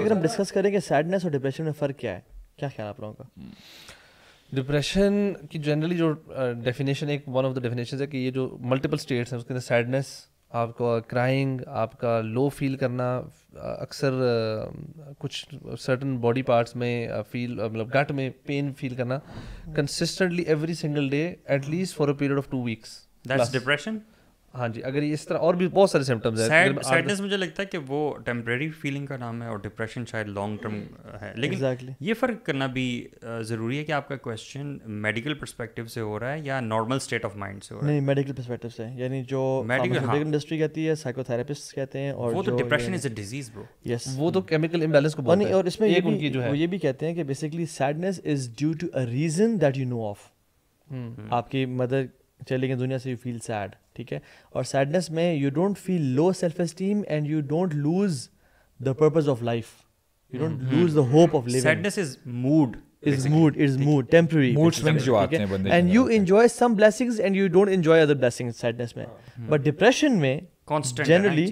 अगर हम डिस्कस करें कि सैडनेस और डिप्रेशन में फ़र्क क्या है, क्या ख्याल आप लोगों का? डिप्रेशन की जनरली जो डेफिनेशन, एक वन ऑफ द डेफिनेशन है कि ये जो मल्टीपल स्टेट्स हैं उसके अंदर सैडनेस, आपका क्राइंग, आपका लो फील करना, अक्सर कुछ सर्टन बॉडी पार्ट्स में फील, मतलब गट में पेन फील करना consistently every single day at least for a period of 2 weeks. That's depression. हाँ जी, अगर ये इस तरह और भी बहुत सारे सिम्टम्स हैं. सैडनेस मुझे लगता है कि वो टेम्परेरी फीलिंग का नाम है और डिप्रेशन शायद लॉन्ग टर्म है. लेकिन ये फ़र्क करना भी ज़रूरी है कि आपका क्वेश्चन मेडिकल पर्सपेक्टिव से हो रहा है या नॉर्मल स्टेट ऑफ माइंड से हो रहा है. नहीं, मेडिकल पर्सपेक्टिव से, यानी जो मेडिकल इंडस्ट्री कहती है, साइकोथेरेपिस्ट कहते हैं, और वो तो depression is a disease bro. Yes, वो तो केमिकल इम्बैलेंस को बोलते हैं. और इसमें ये भी कहते हैं कि basically sadness is due to a reason that you know of. आपकी मदर चले गए दुनिया से, यू फील सैड, ठीक है. और सैडनेस में you don't feel low self esteem and you don't lose the purpose of life, you don't lose the hope of living. Sadness is mood, is mood, temporary mood swings जो आते हैं बंदे, and you enjoy some blessings and you don't enjoy other blessings sadness में. but depression में constant generally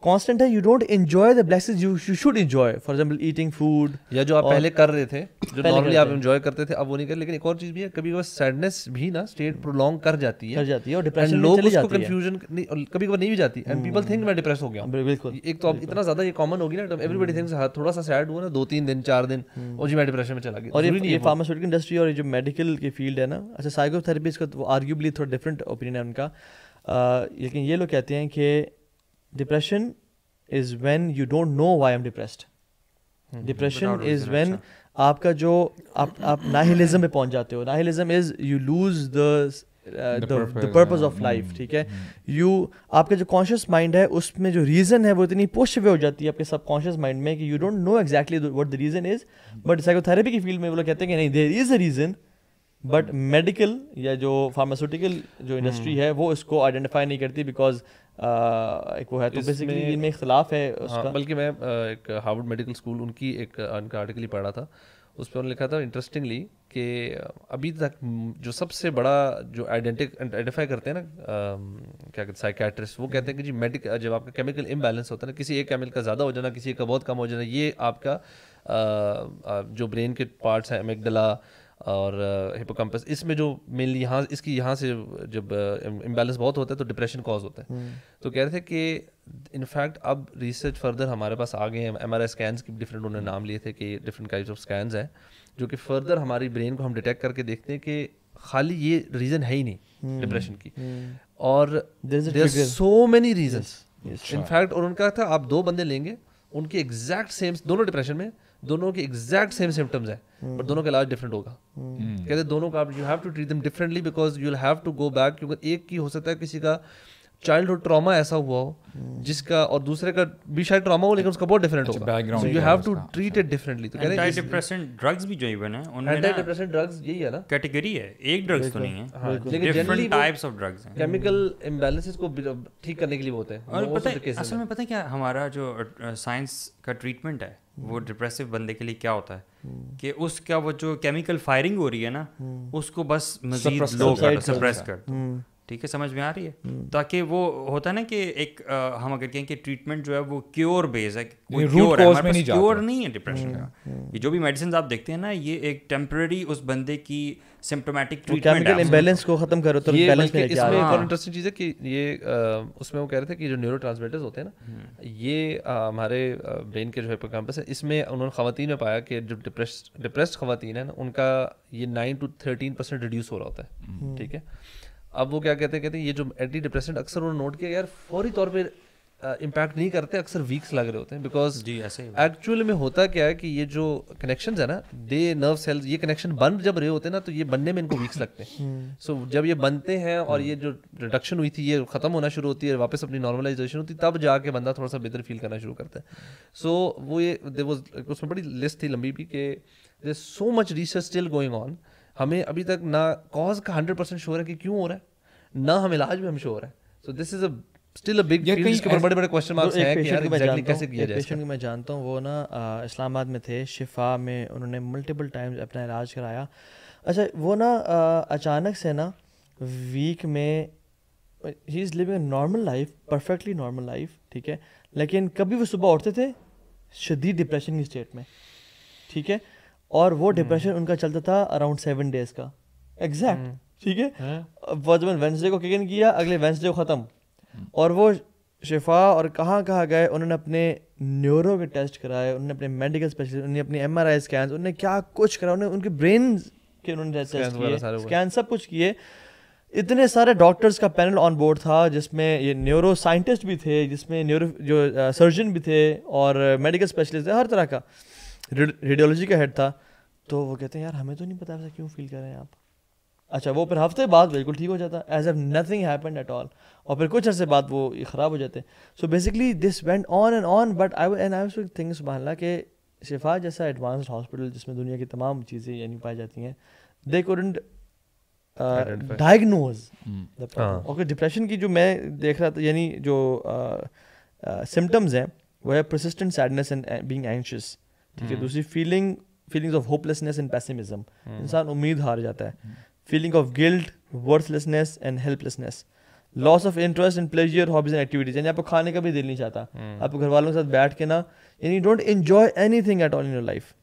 constant है, you don't enjoy the blessings you should enjoy, for example eating food, या जो आप पहले कर रहे थे, जो नॉर्मली आप एंजॉय करते थे, अब वो नहीं कर. लेकिन एक और चीज भी है, कभी कभी सैडनेस भी ना स्टेट प्रोलॉन्ग कर जाती है और डिप्रेशन लोग उसको कंफ्यूजन कभी कभी नहीं भी जाती एंड पीपल थिंक मैं डिप्रेस हो गया. बिल्कुल. एक तो अब इतना ज्यादा ये कॉमन हो गई ना, एवरीबॉडी थिंक्स थोड़ा सा सैड हुआ ना 2-3 दिन 4 दिन और जी मैं डिप्रेशन में चला गया. और ये फार्मास्यूटिकल इंडस्ट्री और जो मेडिकल की फील्ड है ना, अच्छा साइकोथेरेपिस्ट का तो आर्ग्यूबली थोड़ा डिफरेंट ओपिनियन है उनका, लेकिन ये लोग कहते हैं कि depression is when you don't know why I'm depressed. Depression is when आपका जो आप nihilism में पहुंच जाते हो. Nihilism is you lose the purpose of life, ठीक है. आपका जो conscious mind है उसमें जो reason है वो इतनी push हुए हो जाती है आपके subconscious mind में कि you don't know exactly what the reason is. But psychotherapy की field में वो लोग कहते हैं कि नहीं, there is a reason, but medical या जो फार्मास्यूटिकल जो इंडस्ट्री है वो इसको आइडेंटिफाई नहीं करती, बिकॉज एक वो है, तो बेसिकली इनमें इख्तिलाफ है उसका. हाँ, बल्कि मैं एक हार्वर्ड मेडिकल स्कूल उनकी उनका आर्टिकल ही पढ़ा था, उस पर उन्होंने लिखा था इंटरेस्टिंगली कि अभी तक जो सबसे बड़ा जो आइडेंटिफाई करते हैं ना क्या कहते हैं साइकियाट्रिस्ट, वो कहते हैं कि जी जब आपका केमिकल इम्बैलेंस होता है ना, किसी एक केमिकल का ज़्यादा हो जाना, किसी एक का बहुत कम हो जाना, ये आपका जो ब्रेन के पार्ट्स हैं, एमिगडाला और हिपोकैम्पस, इसमें जो मेनली यहाँ से जब इम्बैलेंस बहुत होता है तो डिप्रेशन कॉज होता है. तो कह रहे थे कि इनफैक्ट अब रिसर्च फर्दर हमारे पास आ गए हैं, MRI स्कैन्स की डिफरेंट उन्होंने नाम लिए थे कि डिफरेंट टाइप्स ऑफ स्कैन्स हैं जो कि फर्दर हमारी ब्रेन को हम डिटेक्ट करके देखते हैं कि खाली ये रीज़न है ही नहीं डिप्रेशन की, और there are so many reasons in fact. और उनका था आप 2 बंदे लेंगे, उनके एग्जैक्ट सेम, दोनों डिप्रेशन में, दोनों के एग्जैक्ट सेम सिम्टम्स है, बट दोनों का इलाज डिफरेंट होगा. कहते दोनों का you have to treat them differently because you will have to go back, क्योंकि एक की हो सकता है किसी का चाइल्डहुड ट्रॉमा ऐसा हुआ हो जिसका, और दूसरे का भी शायद ट्रॉमा हो लेकिन उसका बहुत डिफरेंट होगा, so you have to treat it differently. तो कहते हैं एंटी डिप्रेसेंट ड्रग्स भी जो इवन है उनमें एंटी डिप्रेसेंट ड्रग्स यही है ना, कैटेगरी है, एक ड्रग्स तो नहीं है. हाँ, लेकिन डिफरेंट टाइप्स ऑफ ड्रग्स हैं, केमिकल इम्बैलेंसेस को ठीक करने के लिए होते हैं. और पता है असल में, पता है क्या हमारा जो साइंस का ट्रीटमेंट है वो डिप्रेसिव बंदे के लिए क्या होता है कि उसका वो जो केमिकल फायरिंग हो रही है ना, उसको बस मजीद लो कर, सप्रेस कर. ठीक है, समझ में आ रही है, ताकि वो होता है ना कि एक हम अगर कहें कि ट्रीटमेंट जो है वो क्योर बेस है, क्योर नहीं है डिप्रेशन का. ये जो भी मेडिसिन आप देखते हैं ना, ये एक टेम्पररी उस बंदे की सिम्प्टोमेटिक ट्रीटमेंट है, इम्बैलेंस को खत्म करो. तो बैलेंस में इसमें एक और इंटरेस्टिंग चीज़ है कि ये उसमें वो कह रहे थे कि जो न्यूरोट्रांसमीटर्स होते हैं ना, ये हमारे ब्रेन के जो हिप्पोकैम्पस है, इसमें उन्होंने ख़वातीन में पाया कि जो डिप्रेस्ड ख़वातीन है ना, उनका ये 9 to 13% रिड्यूस हो रहा होता है. ठीक है, अब वो क्या कहते हैं ये जो एंटी डिप्रेसेंट अक्सर उन्होंने नोट किया यार फौरी तौर पे इम्पैक्ट नहीं करते, अक्सर वीक्स लग रहे होते हैं, बिकॉज जी ऐसे एक्चुअल में होता क्या है कि ये जो कनेक्शंस है ना, दे नर्व सेल्स, ये कनेक्शन बन जब रहे होते हैं ना, तो ये बनने में इनको वीक्स लगते हैं. सो जब ये बनते हैं और ये जो रिडक्शन हुई थी ये ख़त्म होना शुरू होती है, वापस अपनी नॉर्मलाइजेशन होती है, तब जाके बंदा थोड़ा सा बेहतर फील करना शुरू करता है. सो वो ये उसमें बड़ी लिस्ट थी लंबी भी कि there is so much research still going on. हमें अभी तक ना कॉज का 100% श्योर है कि क्यों हो रहा है, ना हम इलाज में हम श्योर है. So this is still a big field, इसके ऊपर बड़े-बड़े क्वेश्चन मार्क्स हैं कि यार एग्जैक्टली कैसे किया जाए. पेशेंट को मैं जानता हूँ, वो ना इस्लामाबाद में थे, शिफा में उन्होंने मल्टीपल टाइम्स अपना इलाज कराया. अच्छा, वो ना अचानक से ना वीक में he is living a normal life, perfectly normal life, ठीक है, लेकिन कभी वो सुबह उठते थे शदीद डिप्रेशन की स्टेट में, ठीक है, और वो डिप्रेशन उनका चलता था अराउंड 7 डेज का एग्जैक्ट, ठीक है। जब वेंसडे को किक इन किया, अगले वेंसडे को ख़त्म, और वो शिफा और कहाँ गए, उन्होंने अपने न्यूरो के टेस्ट कराए, उन्होंने अपने मेडिकल स्पेशलिस्ट, उन्होंने अपने MRI स्कैन, उन्होंने क्या कुछ करा, उन्होंने उनके ब्रेन के उन्होंने टेस्ट किए, स्कैन सब कुछ किए। इतने सारे डॉक्टर्स का पैनल ऑन बोर्ड था जिसमें ये न्यूरो साइंटिस्ट भी थे, जिसमें न्यूरो जो सर्जन भी थे और मेडिकल स्पेशलिस्ट थे, हर तरह का, रेडियोलॉजी का हेड था। तो वो कहते हैं यार हमें तो नहीं पता ऐसा क्यों फील कर रहे हैं आप। अच्छा, वो फिर हफ्ते बाद बिल्कुल ठीक हो जाता, as if nothing happened at all, और फिर कुछ अर्से बाद वो ख़राब हो जाते। So basically this went on and on, but I was thinking सुभान अल्लाह के शिफा जैसा एडवांस्ड हॉस्पिटल जिसमें दुनिया की तमाम चीज़ें यानी पाई जाती हैं, they couldn't diagnose the problem. Okay, depression की जो मैं देख रहा था, यानी जो सिम्टम्स हैं वो है persistent sadness and being anxious, ठीक है। दूसरी feelings of hopelessness and pessimism, इंसान उम्मीद हार जाता है। Feeling of guilt, worthlessness and helplessness, loss of interest in pleasure, hobbies and activities, यानी आपको खाने का भी दिल नहीं चाहता, आपको घर वालों के साथ बैठ के ना, यानी don't enjoy anything at all in your life,